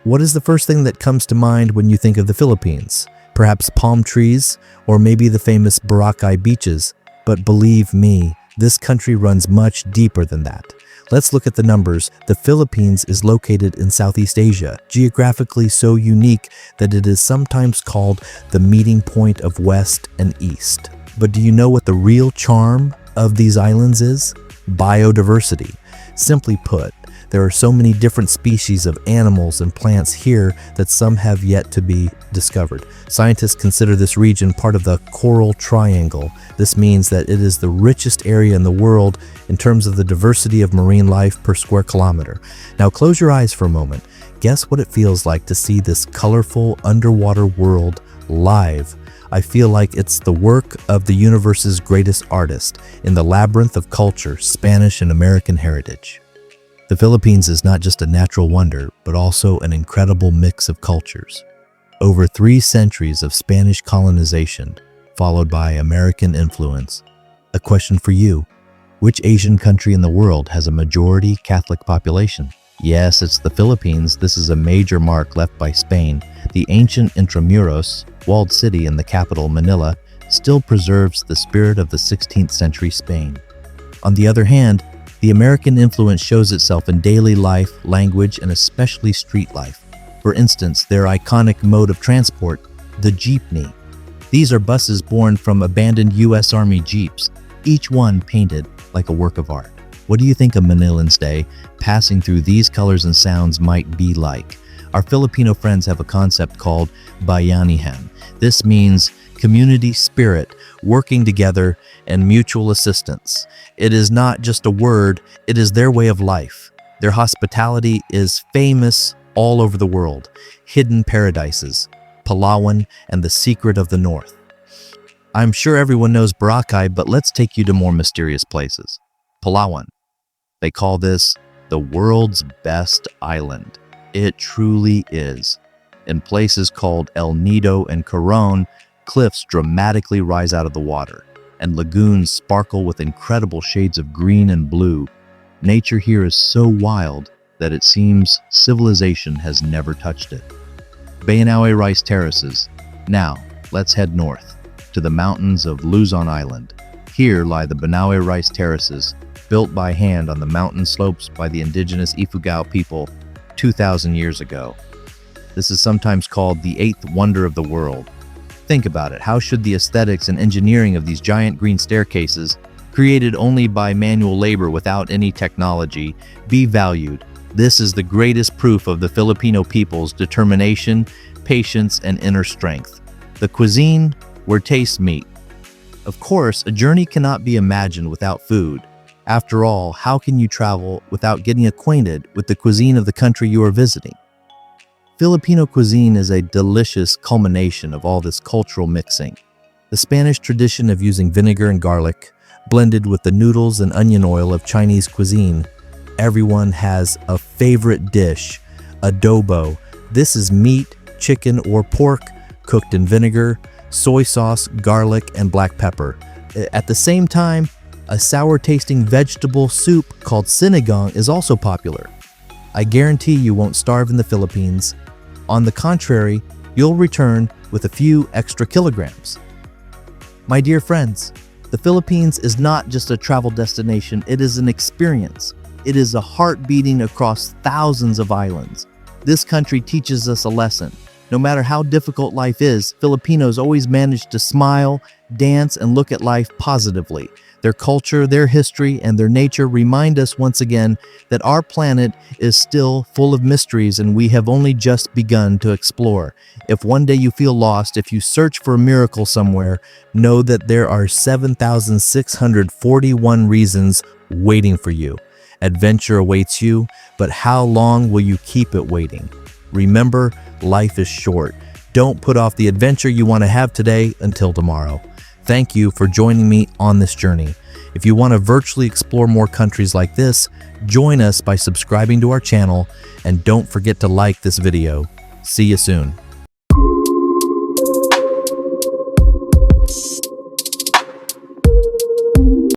What is the first thing that comes to mind when you think of the Philippines? Perhaps palm trees, or maybe the famous Boracay beaches. But believe me, this country runs much deeper than that. Let's look at the numbers. The Philippines is located in Southeast Asia, geographically so unique that it is sometimes called the meeting point of West and East. But do you know what the real charm of these islands is? Biodiversity. Simply put, there are so many different species of animals and plants here that some have yet to be discovered. Scientists consider this region part of the Coral Triangle. This means that it is the richest area in the world in terms of the diversity of marine life per square kilometer. Now close your eyes for a moment. Guess what it feels like to see this colorful underwater world live. I feel like it's the work of the universe's greatest artist in the labyrinth of culture, Spanish and American heritage. The Philippines is not just a natural wonder, but also an incredible mix of cultures. Over 3 centuries of Spanish colonization, followed by American influence. A question for you: which Asian country in the world has a majority Catholic population? Yes, it's the Philippines. This is a major mark left by Spain. The ancient Intramuros, walled city in the capital Manila, still preserves the spirit of the 16th century Spain. On the other hand, the American influence shows itself in daily life, language, and especially street life. For instance, their iconic mode of transport, the jeepney. These are buses born from abandoned U.S. Army jeeps, each one painted like a work of art. What do you think a Manilan's day passing through these colors and sounds might be like? Our Filipino friends have a concept called bayanihan. This means community spirit, working together, and mutual assistance. It is not just a word, it is their way of life. Their hospitality is famous all over the world. Hidden paradises, Palawan, and the secret of the North. I'm sure everyone knows Boracay, but let's take you to more mysterious places. Palawan. They call this the world's best island. It truly is. In places called El Nido and Coron, cliffs dramatically rise out of the water, and lagoons sparkle with incredible shades of green and blue. Nature here is so wild that it seems civilization has never touched it. Banaue Rice Terraces. Now, let's head north to the mountains of Luzon Island. Here lie the Banaue Rice Terraces, built by hand on the mountain slopes by the indigenous Ifugao people 2,000 years ago. This is sometimes called the 8th wonder of the world. Think about it. How should the aesthetics and engineering of these giant green staircases, created only by manual labor without any technology, be valued? This is the greatest proof of the Filipino people's determination, patience, and inner strength. The cuisine, where tastes meet. Of course, a journey cannot be imagined without food. After all, how can you travel without getting acquainted with the cuisine of the country you are visiting? Filipino cuisine is a delicious culmination of all this cultural mixing. The Spanish tradition of using vinegar and garlic, blended with the noodles and onion oil of Chinese cuisine. Everyone has a favorite dish, adobo. This is meat, chicken, or pork cooked in vinegar, soy sauce, garlic, and black pepper. At the same time, a sour-tasting vegetable soup called sinigang is also popular. I guarantee you won't starve in the Philippines. On the contrary, you'll return with a few extra kilograms. My dear friends, the Philippines is not just a travel destination, it is an experience. It is a heart beating across thousands of islands. This country teaches us a lesson. No matter how difficult life is, Filipinos always manage to smile, dance, and look at life positively. Their culture, their history, and their nature remind us once again that our planet is still full of mysteries and we have only just begun to explore. If one day you feel lost, if you search for a miracle somewhere, know that there are 7,641 reasons waiting for you. Adventure awaits you, but how long will you keep it waiting? Remember, life is short. Don't put off the adventure you want to have today until tomorrow. Thank you for joining me on this journey. If you want to virtually explore more countries like this, join us by subscribing to our channel and don't forget to like this video. See you soon.